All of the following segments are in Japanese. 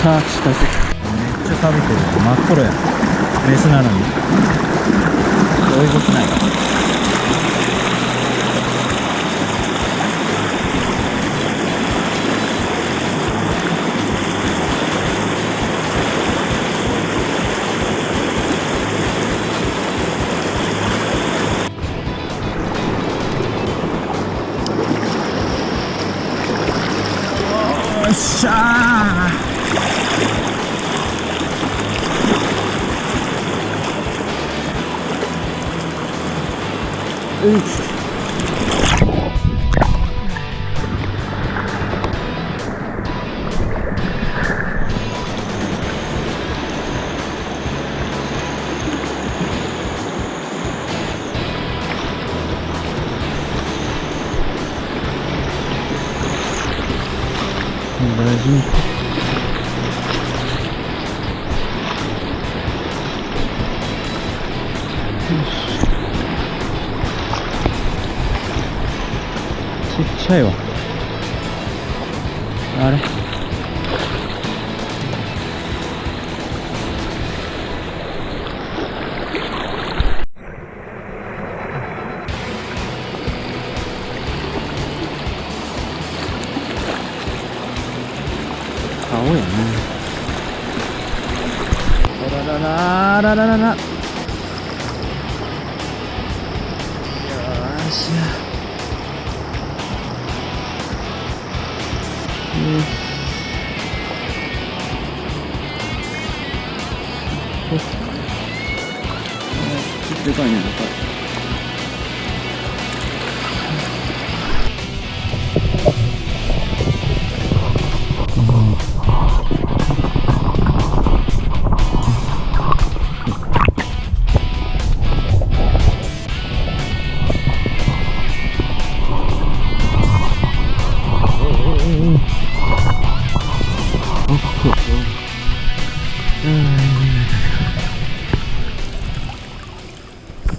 さあ近づく。めっちゃ錆びてる。真っ黒や。メスなのに追い越しない。よっしゃー。よし。大事に。ちっちゃいわ。あれ顔やね。あららららららら。よーしゃ。ちょっとでかいね、でかい。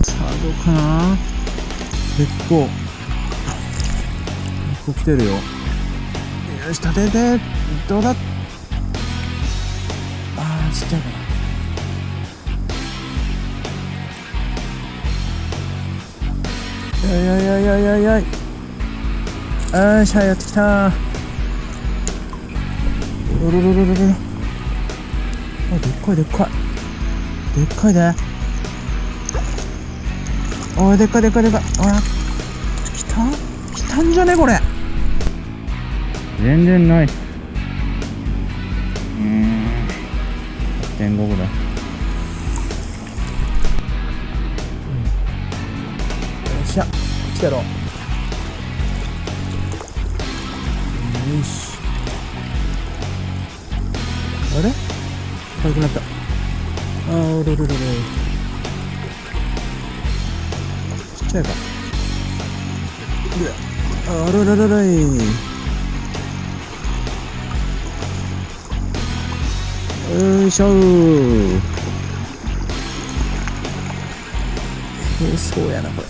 さあどうかな。結構来てるよ。よし、立てて。どうだ。あー、ちっちゃいかな。いやいやいやいやいやいや。よっしゃ、やってきた。おろろろろろ。あ、でっかいでっかい。でっかいで。おい、でっかいでっかいでっかい。あ、来たんじゃねこれ。全然ない。1.5 ぐらい。よっしゃ、来たろ。よし。あれ軽くなった。あー、おろろろろ。ちっちゃいか。あららららい。よいしょー。そうやなこれ。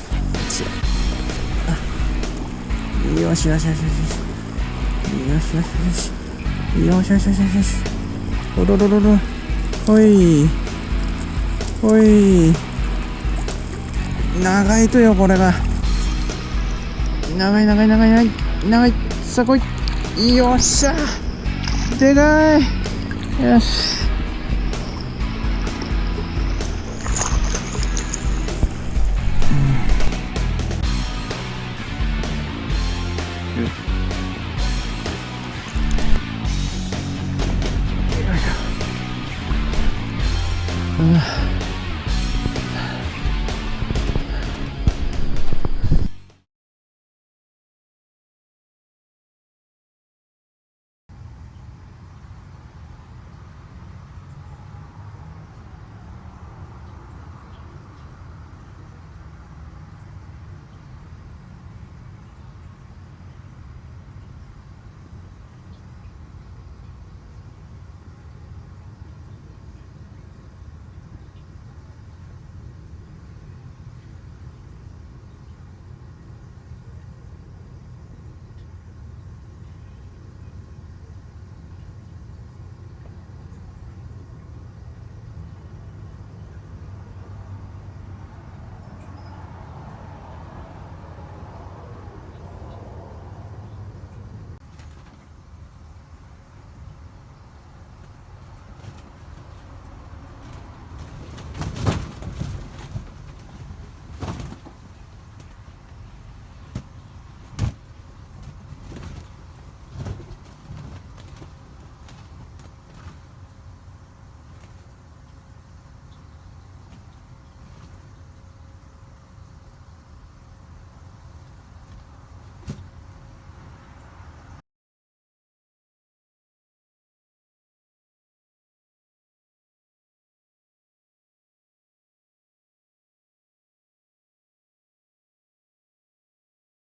よしよしよしよしよしよしよしよしよしよしよし。おろろろろ。ほいほい。長いとよこれが。長い長い長い長い長い。さあ来い。よっしゃ。でかい。よし。